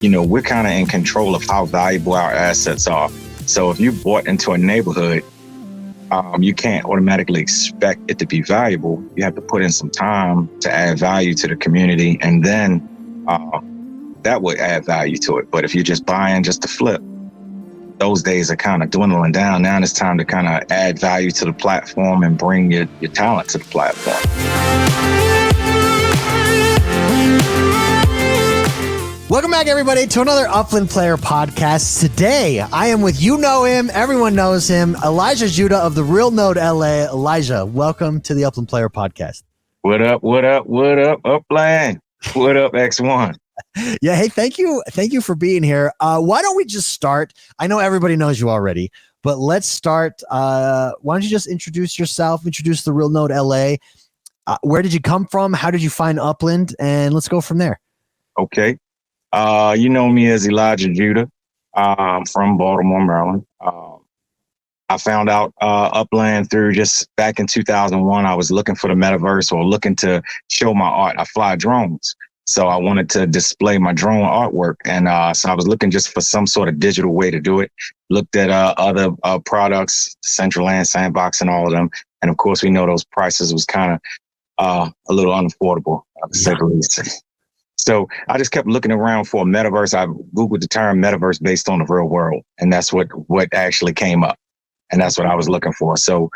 we're kind of in control of how valuable our assets are. So if you bought into a neighborhood, you can't automatically expect it to be valuable. You have to put in some time to add value to the community, and then that would add value to it. But if you're just buying just to flip, those days are kind of dwindling down. Now it's time to kind of add value to the platform and bring your talent to the platform. Welcome back, everybody, to another Upland Player podcast. Today, I am with, him, everyone knows him, ElijahJudah of the Real Node LA. Elijah, welcome to the Upland Player podcast. What up, Upland? What up, X1? Yeah, hey, thank you for being here. Why don't we just start? I know everybody knows you already, but let's start. Why don't you just introduce yourself, introduce the Real Node LA. Where did you come from? How did you find Upland? And let's go from there. Okay. You know me as ElijahJudah. I'm from Baltimore, Maryland. I found out Upland through just back in 2001. I was looking for the metaverse or looking to show my art. I fly drones. So I wanted to display my drone artwork. And so I was looking just for some sort of digital way to do it. Looked at other products, Central Land, Sandbox, and all of them. And of course, we know those prices was kind of a little unaffordable, to say the least. So I just kept looking around for a metaverse. I Googled the term metaverse based on the real world. And that's what actually came up. And that's what I was looking for. So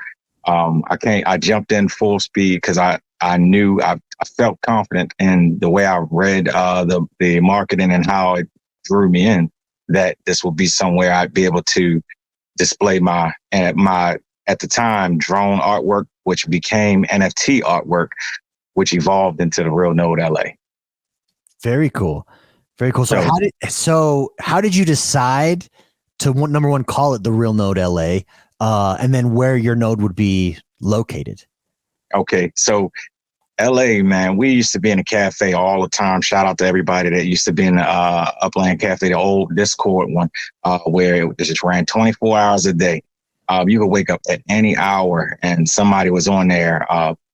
I jumped in full speed because I knew I felt confident in the way I read the marketing and how it drew me in, that this would be somewhere I'd be able to display my at the time drone artwork, which became NFT artwork, which evolved into the Real Node LA. Very cool. Very cool. So how did you decide to number one, call it the Real Node LA, and then where your node would be located? Okay. So LA, man, we used to be in a cafe all the time. Shout out to everybody that used to be in the Upland Cafe, the old Discord one, where it just ran 24 hours a day. You could wake up at any hour and somebody was on there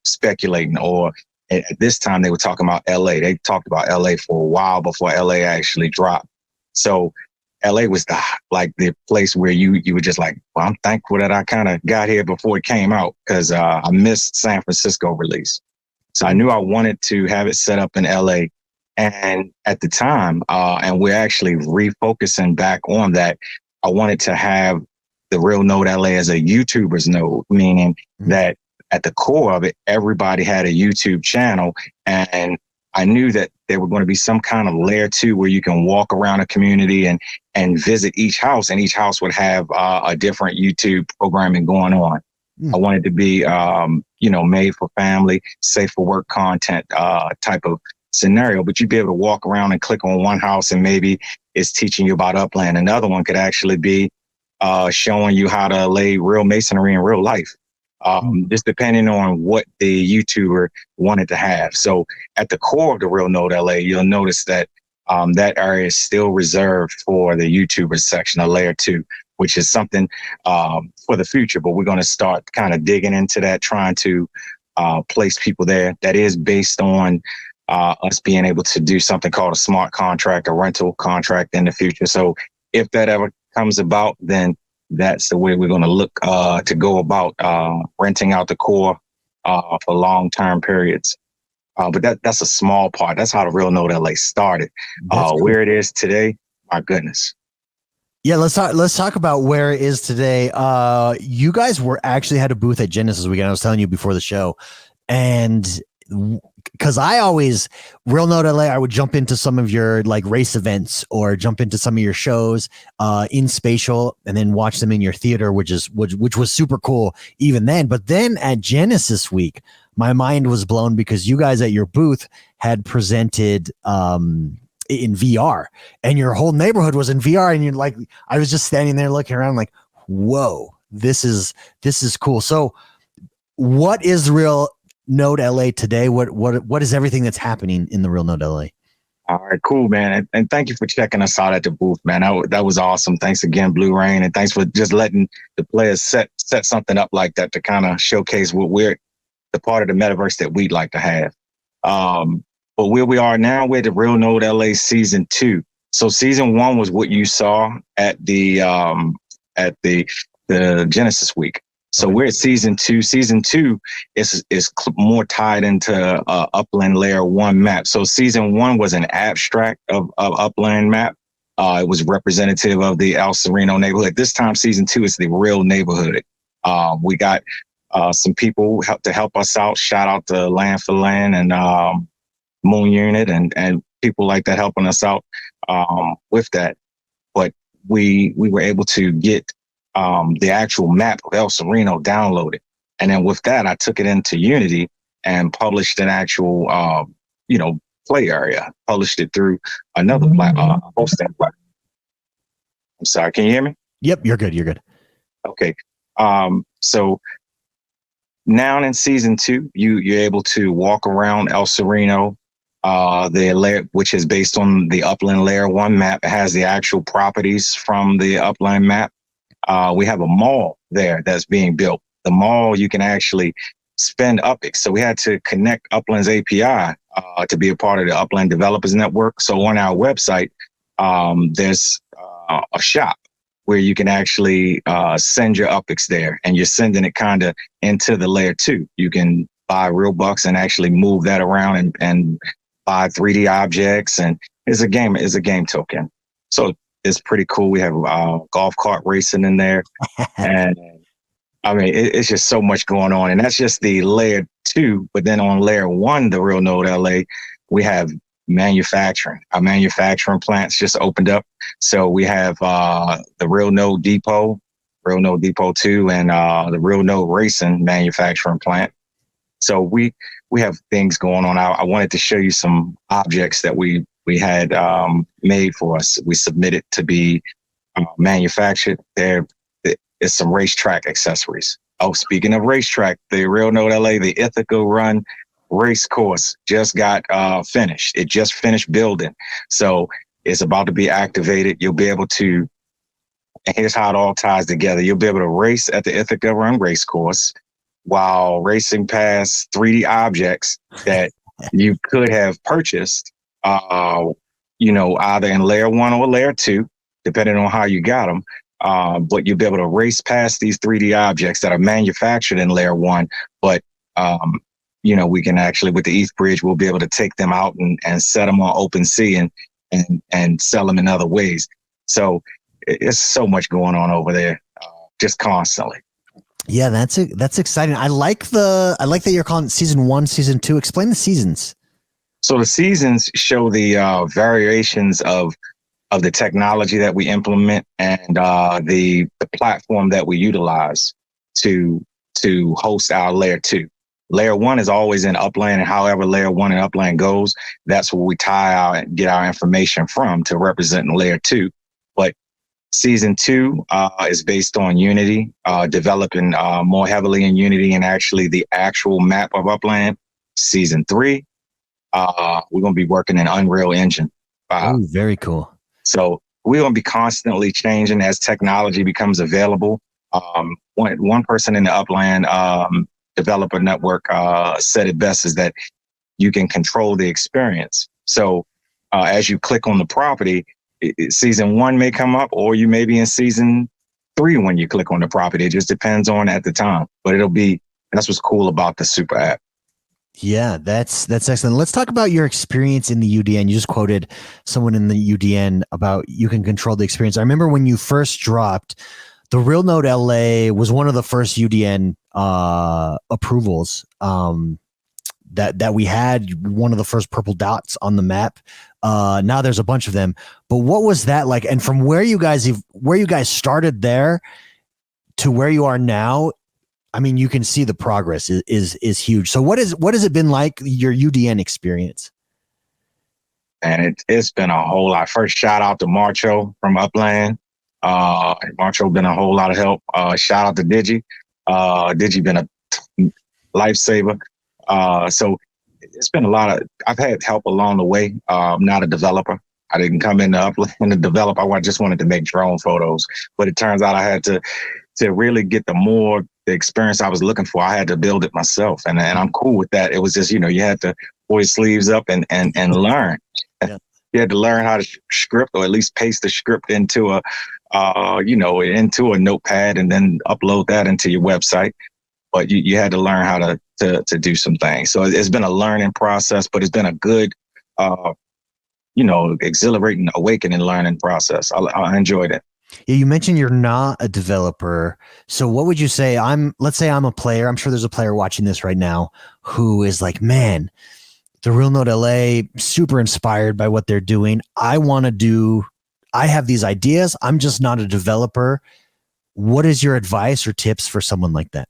speculating, or at this time they were talking about LA. They talked about LA for a while before LA actually dropped. So LA was the place where you were just like, well, I'm thankful that I kind of got here before it came out, because I missed San Francisco release. So I knew I wanted to have it set up in LA. And at the time, and we're actually refocusing back on that, I wanted to have the Real Node LA as a YouTuber's node, meaning that at the core of it, everybody had a YouTube channel. And I knew that there were going to be some kind of layer 2 where you can walk around a community and visit each house, and each house would have a different YouTube programming going on. I wanted to be, made for family, safe for work content type of scenario. But you'd be able to walk around and click on one house and maybe it's teaching you about Upland. Another one could actually be showing you how to lay real masonry in real life. Just depending on what the YouTuber wanted to have. So at the core of the Real Node LA, you'll notice that that area is still reserved for the YouTuber section, a layer 2, which is something for the future. But we're going to start kind of digging into that, trying to place people there. That is based on us being able to do something called a smart contract, a rental contract in the future. So if that ever comes about, then that's the way we're going to look to go about renting out the core for long-term periods. But that's a small part. That's how the Real Node LA started. Cool. Where it is today, my goodness. Yeah, let's talk about where it is today. You guys actually had a booth at Genesis weekend. I was telling you before the show, and because Real Node LA, I would jump into some of your like race events or jump into some of your shows in Spatial, and then watch them in your theater, which was super cool even then. But then at Genesis week, my mind was blown because you guys at your booth had presented in VR, and your whole neighborhood was in VR, and you're like, I was just standing there looking around like, whoa, this is cool. So what is Real Node LA today? What is everything that's happening in the Real Node LA? All right, cool, man. And thank you for checking us out at the booth, man. That was awesome. Thanks again, Blue Rain. And thanks for just letting the players set something up like that to kind of showcase what we're the part of the metaverse that we'd like to have. But where we are now, we're at the Real Node LA season 2. So season 1 was what you saw at the Genesis week. So we're at season 2. Season 2 is more tied into Upland Layer 1 map. So season 1 was an abstract of Upland map. It was representative of the El Sereno neighborhood. This time, season 2 is the real neighborhood. We got some people to help us out. Shout out to Land for Land and Moon Unit and people like that helping us out with that. But we were able to get the actual map of El Sereno downloaded. And then with that, I took it into Unity and published an actual, play area, published it through another hosting platform. I'm sorry, can you hear me? Yep, you're good. You're good. Okay. So now in season 2, you're able to walk around El Sereno, the layer, which is based on the Upland Layer 1 map. It has the actual properties from the Upland map. We have a mall there that's being built. The mall, you can actually spend UPIX. So we had to connect Upland's API to be a part of the Upland Developers Network. So on our website, there's a shop where you can actually send your UPIX there, and you're sending it kind of into the layer 2. You can buy real bucks and actually move that around and buy 3D objects, and it's a game token. So it's pretty cool. We have golf cart racing in there, and I mean it's just so much going on, and that's just the layer 2. But then on layer 1, the real node LA, we have manufacturing. Our manufacturing plants just opened up. So we have the Real Node Depot, Real Node Depot 2, and the Real Node Racing manufacturing plant. So we have things going on. I wanted to show you some objects that we had made for us. We submitted to be manufactured. There is some racetrack accessories. Oh, speaking of racetrack, the Real Node LA, the Ithaca Run race course just got finished. It just finished building. So it's about to be activated. You'll be able to, and here's how it all ties together. You'll be able to race at the Ithaca Run race course while racing past 3D objects that you could have purchased, either in layer 1 or layer 2, depending on how you got them. But you'll be able to race past these 3D objects that are manufactured in layer 1, but we can actually, with the ETH bridge, we'll be able to take them out and set them on OpenSea and sell them in other ways. So it's so much going on over there, just constantly. Yeah, that's exciting. I like that you're calling it season 1, season 2. Explain the seasons. So the seasons show the variations of the technology that we implement and the platform that we utilize to host our layer 2. Layer 1 is always in Upland, and however layer 1 in Upland goes, that's where we get our information from to represent in layer 2. But season 2 is based on Unity, developing more heavily in Unity and actually the actual map of Upland. Season 3, we're going to be working in Unreal Engine. Oh, very cool. So we're going to be constantly changing as technology becomes available. One person in the Upland developer network said it best, is that you can control the experience. So as you click on the property, season 1 may come up, or you may be in season 3 when you click on the property. It just depends on at the time, but that's what's cool about the super app. Yeah, that's excellent. Let's talk about your experience in the UDN. You just quoted someone in the UDN about you can control the experience. I remember when you first dropped, the Real Node LA was one of the first UDN approvals that we had, one of the first purple dots on the map. Now there's a bunch of them. But what was that like? And from where you guys started there to where you are now, I mean, you can see the progress is huge. So what has it been like, your UDN experience? And it's been a whole lot. First, shout out to Marcho from Upland. Marcho been a whole lot of help. Shout out to Digi. Digi been a lifesaver. So it's been a lot of, I've had help along the way. I'm not a developer. I didn't come into Upland to develop. I just wanted to make drone photos, but it turns out I had to really get the experience I was looking for. I had to build it myself, and I'm cool with that. It was just, you had to pull your sleeves up and learn. Yeah. You had to learn how to script, or at least paste the script into a, into a notepad and then upload that into your website. But you had to learn how to do some things. So it's been a learning process, but it's been a good, exhilarating, awakening learning process. I enjoyed it. Yeah, you mentioned you're not a developer. So what would you say? Let's say I'm a player. I'm sure there's a player watching this right now who is like, man, the Real Node LA, super inspired by what they're doing. I have these ideas. I'm just not a developer. What is your advice or tips for someone like that?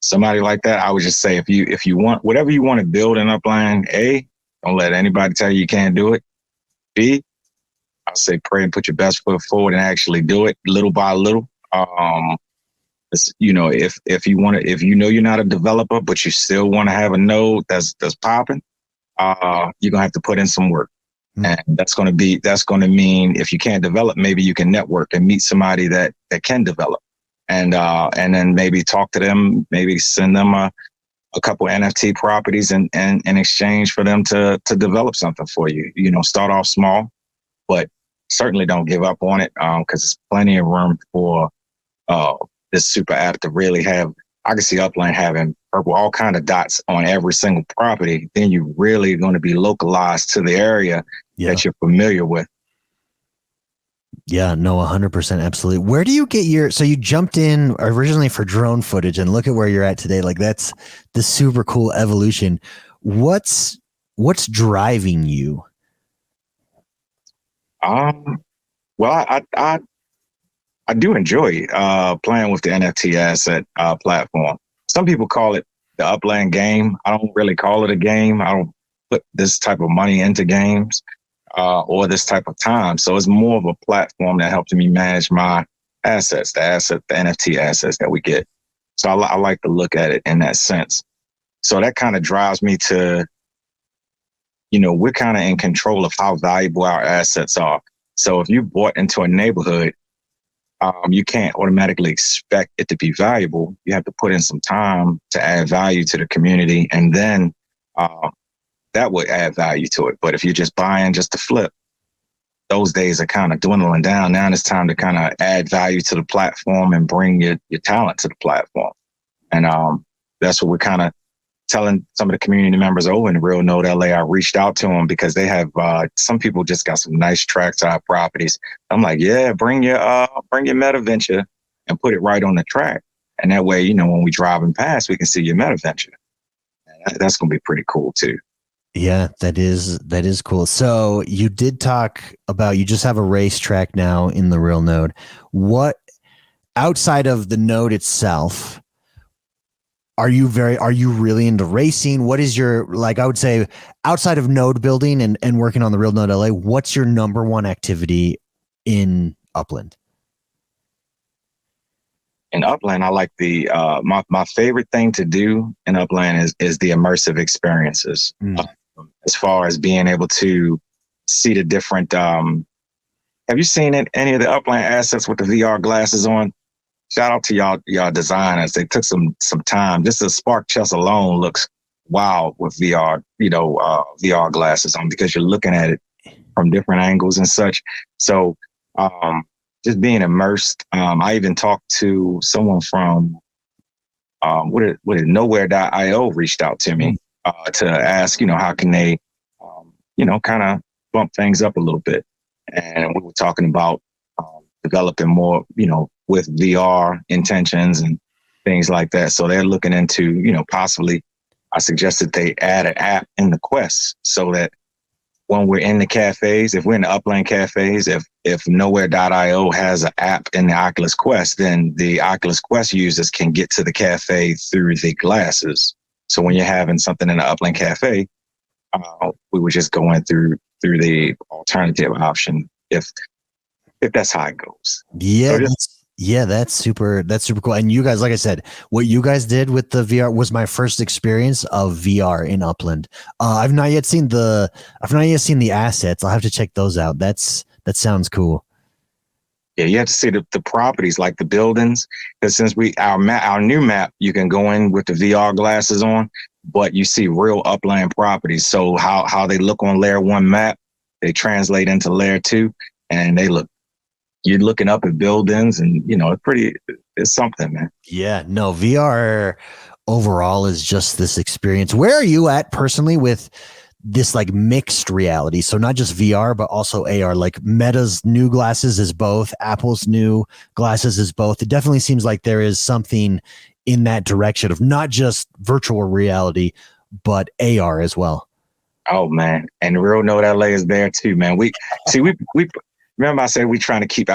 Somebody like that, I would just say, if you want, whatever you want to build in Upland, A, don't let anybody tell you can't do it. B, I'll say pray and put your best foot forward and actually do it little by little. If you want to, if you know you're not a developer, but you still want to have a node that's popping, you're gonna have to put in some work. And that's going to mean if you can't develop, maybe you can network and meet somebody that can develop. And then maybe talk to them, maybe send them a couple of NFT properties in exchange for them to develop something for you. Start off small, but certainly don't give up on it, because there's plenty of room for this super app to really have. I can see Upland having purple, all kind of dots on every single property. Then you're really going to be localized to the area that you're familiar with. Yeah, no, 100%. Absolutely. Where do you get so you jumped in originally for drone footage, and look at where you're at today. Like, that's the super cool evolution. What's driving you? Well, I do enjoy playing with the NFT asset platform. Some people call it the Upland game. I don't really call it a game. I don't put this type of money into games or this type of time. So it's more of a platform that helps me manage my assets, the NFT assets that we get. So I like to look at it in that sense. So that kind of drives me to, we're kind of in control of how valuable our assets are. So if you bought into a neighborhood, you can't automatically expect it to be valuable. You have to put in some time to add value to the community, and then that would add value to it. But if you're just buying just to flip, those days are kind of dwindling down. Now it's time to kind of add value to the platform and bring your talent to the platform. And that's what we're kind of telling some of the community members over in Real Node LA. I reached out to them because they have some people just got some nice trackside properties. I'm like, yeah, bring your meta venture and put it right on the track. And that way, when we driving past, we can see your meta venture. That's going to be pretty cool too. Yeah, that is cool. So you did talk about, you just have a racetrack now in the Real Node. What, outside of the node itself, are you really into racing? What is your, I would say, outside of node building and working on the Real Node LA, what's your number one activity in Upland? In Upland, I like my favorite thing to do in Upland is the immersive experiences. As far as being able to see the different, have you seen any of the Upland assets with the VR glasses on? Shout out to y'all designers. They took some time. Just the Spark chest alone looks wild with VR, VR glasses on, because you're looking at it from different angles and such. So just being immersed. I even talked to someone from Nowhere.io reached out to me to ask, how can they, kind of bump things up a little bit. And we were talking about developing more, with VR intentions and things like that. So they're looking into, possibly, I suggested they add an app in the Quest so that when we're in the cafes, if we're in the Upland cafes, if Nowhere.io has an app in the Oculus Quest, then the Oculus Quest users can get to the cafe through the glasses. So when you're having something in the Upland cafe, we were just going through the alternative option if that's how it goes. Yeah. That's super cool. And you guys, like I said, what you guys did with the VR was my first experience of VR in Upland. I've not yet seen the assets. I'll have to check those out. That sounds cool. Yeah, you have to see the properties, like the buildings, because since our new map, you can go in with the VR glasses on, but you see real Upland properties. So how they look on layer one map, they translate into layer 2, and you're looking up at buildings, and it's something, man. Yeah, no, VR overall is just this experience. Where are you at personally with this like mixed reality? So not just VR, but also AR. Like Meta's new glasses is both, Apple's new glasses is both. It definitely seems like there is something in that direction of not just virtual reality, but AR as well. Oh man, and Real Note LA is there too, man. We remember I said we trying to keep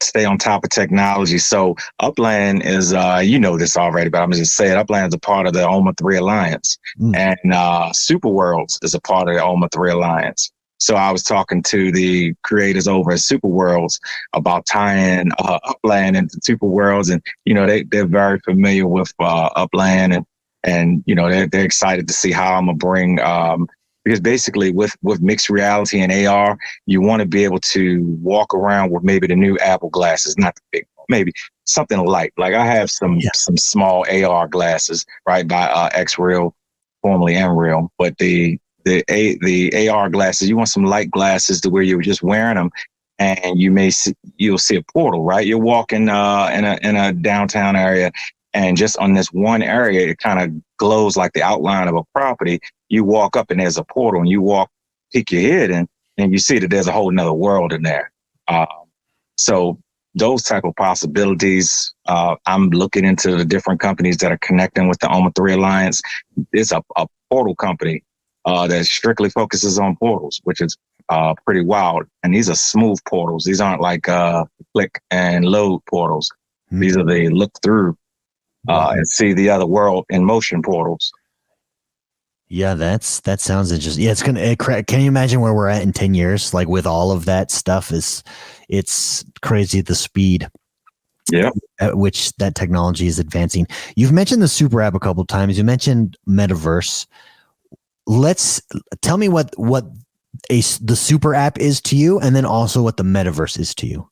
stay on top of technology. So Upland is, this already, but I'm just saying Upland is a part of the OMA 3 Alliance, and Super Worlds is a part of the OMA 3 Alliance. So I was talking to the creators over at Super Worlds about tying Upland into Super Worlds, and they're very familiar with Upland, and they're excited to see how I'm gonna bring. Because basically with mixed reality and AR, you want to be able to walk around with maybe the new Apple glasses, not the big one, maybe something light. Like I have some small AR glasses, right, by X-Real, formerly Nreal, but the AR glasses, you want some light glasses to where you're just wearing them, and you'll see a portal, right? You're walking in a downtown area, and just on this one area, it kind of glows like the outline of a property. You walk up and there's a portal, and you peek your head in, and you see that there's a whole nother world in there. So those type of possibilities, I'm looking into the different companies that are connecting with the OMA 3 Alliance. It's a portal company that strictly focuses on portals, which is pretty wild. And these are smooth portals. These aren't like click and load portals. Mm-hmm. These are the look through and see the other world in motion portals. Yeah, that sounds interesting. Yeah, can you imagine where we're at in 10 years? Like with all of that stuff, it's crazy the speed at which that technology is advancing. You've mentioned the super app a couple of times. You mentioned Metaverse. Tell me what the super app is to you, and then also what the Metaverse is to you.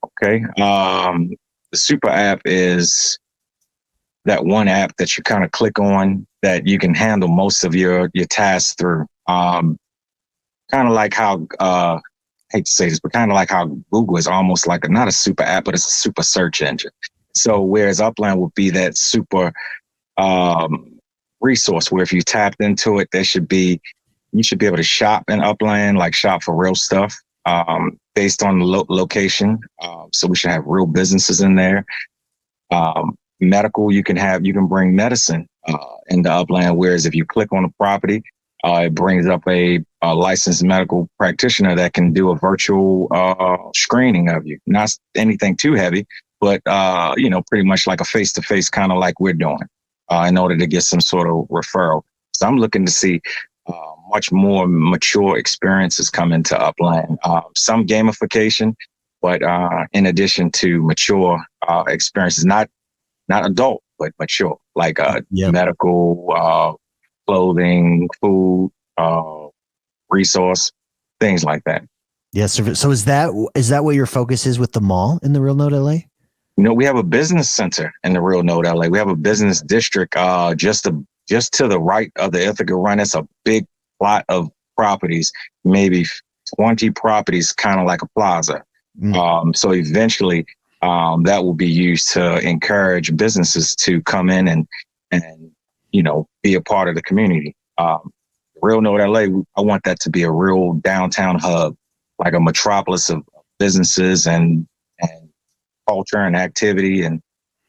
Okay. The super app is that one app that you kind of click on that you can handle most of your tasks through. Kind of like how, I hate to say this, but kind of like how Google is almost like not a super app, but it's a super search engine. So whereas Upland would be that super resource where if you tapped into it, you should be able to shop in Upland, like shop for real stuff based on the location. So we should have real businesses in there. Medical, you can bring medicine into Upland, whereas if you click on a property, it brings up a licensed medical practitioner that can do a virtual screening of you. Not anything too heavy, but pretty much like a face-to-face, kind of like we're doing, in order to get some sort of referral. So I'm looking to see much more mature experiences come into Upland. Some gamification, but in addition to mature experiences, not adult, but mature, like medical, clothing, food, resource, things like that. Yes. So is that what your focus is with the mall in the Real Note LA? We have a business center in the Real Note LA. We have a business district just to the right of the Ithaca Run. It's a big plot of properties, maybe 20 properties, kind of like a plaza. So eventually, that will be used to encourage businesses to come in and be a part of the community. Real Note LA, I want that to be a real downtown hub, like a metropolis of businesses and culture and activity and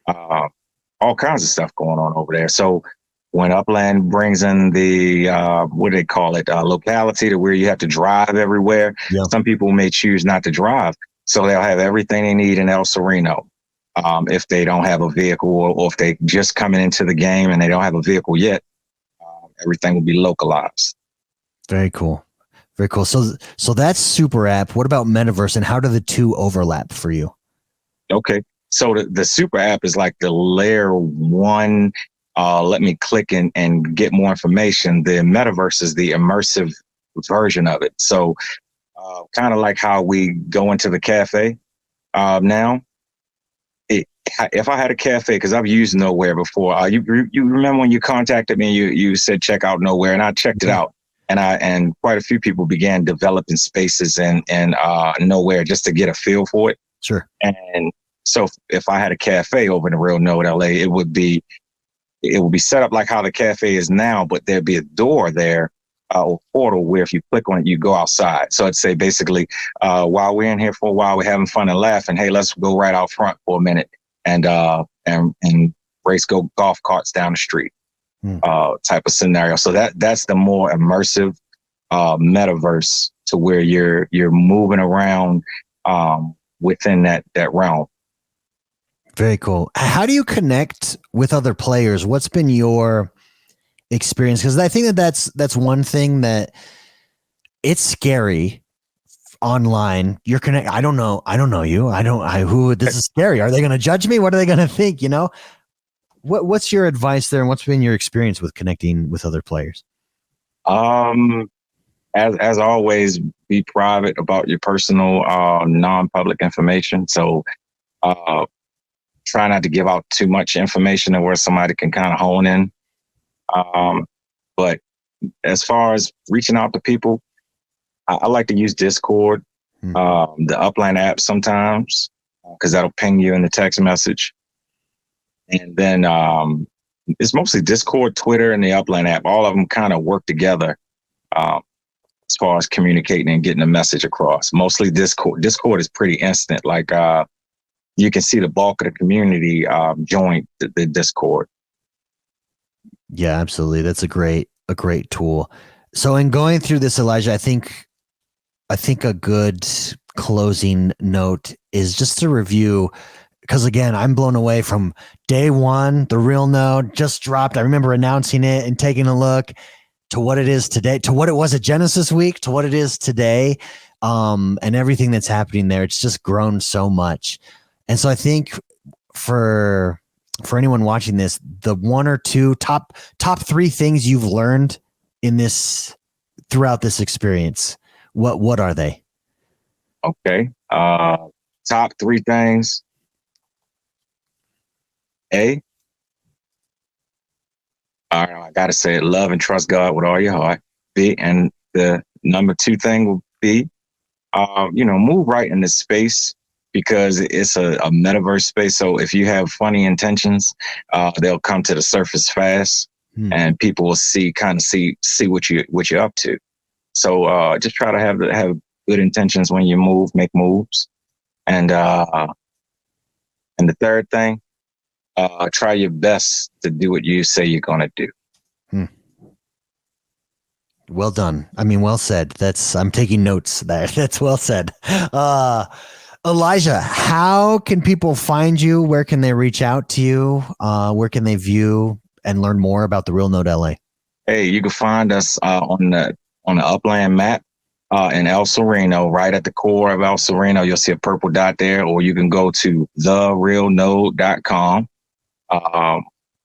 all kinds of stuff going on over there. So when Upland brings in the, what do they call it, locality to where you have to drive everywhere, some people may choose not to drive. So they'll have everything they need in El Sereno. If they don't have a vehicle or if they just coming into the game and they don't have a vehicle yet, everything will be localized. Very cool. Very cool. So that's super app. What about Metaverse, and how do the two overlap for you? Okay. So the super app is like the layer one. Let me click and get more information. The Metaverse is the immersive version of it. So kind of like how we go into the cafe now. If I had a cafe, because I've used Nowhere before, you remember when you contacted me, you said check out Nowhere, and I checked it out, and quite a few people began developing spaces in nowhere just to get a feel for it. Sure. And so if I had a cafe over in the real node LA, it would be set up like how the cafe is now, but there'd be a door there or portal where if you click on it, you go outside. So I'd say basically, while we're in here for a while, we're having fun and laughing. Hey, let's go right out front for a minute and race golf carts down the street, type of scenario. So that's the more immersive metaverse, to where you're moving around within that realm. Very cool. How do you connect with other players? What's been your experience? Because I think that's one thing that it's scary online. You're connect. I don't know you. This is scary. Are they going to judge me? What are they going to think? What's your advice there, and what's been your experience with connecting with other players? As always, be private about your personal, non-public information. So, try not to give out too much information to where somebody can kind of hone in. But as far as reaching out to people, I like to use Discord, the Upland app sometimes, because that'll ping you in the text message. And then it's mostly Discord, Twitter, and the Upland app. All of them kind of work together as far as communicating and getting a message across. Mostly Discord. Discord is pretty instant. Like you can see the bulk of the community join the Discord. Yeah, absolutely. That's a great tool. So in going through this, Elijah, I think a good closing note is just to review, because again, I'm blown away from day one. The real node just dropped. I remember announcing it and taking a look to what it is today, to what it was at Genesis Week, to what it is today, and everything that's happening there. It's just grown so much. And so I think for anyone watching this, the one or two top three things you've learned in this throughout this experience, what are they? Okay. Top three things. I gotta say it, love and trust God with all your heart. B, and the number two thing will be, move right in the space, because it's a metaverse space. So if you have funny intentions, they'll come to the surface fast, and people will see what you're up to. So just try to have good intentions when you make moves. And the third thing, try your best to do what you say you're going to do. Well done. I mean, well said. I'm taking notes there. That's well said. Elijah, how can people find you? Where can they reach out to you? Where can they view and learn more about the Real Node LA? Hey, you can find us on the Upland map in El Sereno, right at the core of El Sereno. You'll see a purple dot there, or you can go to therealnode.com.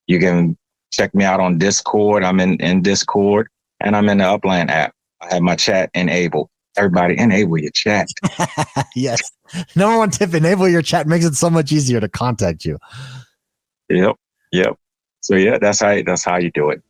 You can check me out on Discord. I'm in Discord, and I'm in the Upland app. I have my chat enabled. Everybody, enable your chat. Yes. Number one tip, enable your chat. Makes it so much easier to contact you. Yep. So yeah, that's how you do it.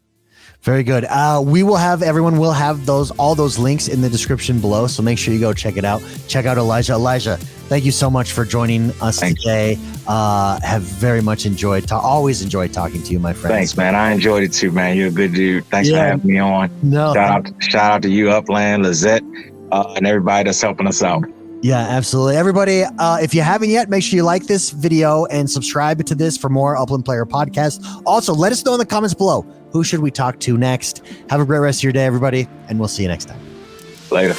Very good. Everyone will have all those links in the description below. So make sure you go check it out. Check out Elijah. Elijah, thank you so much for joining us today. Have very much always enjoyed talking to you, my friend. Thanks, man. I enjoyed it too, man. You're a good dude. Thanks for having me on. No. Shout out to you, Upland, Lizette, and everybody that's helping us out. Yeah, absolutely. Everybody, if you haven't yet, make sure you like this video and subscribe to this for more Upland Player podcasts. Also, let us know in the comments below, who should we talk to next? Have a great rest of your day, everybody, and we'll see you next time. Later.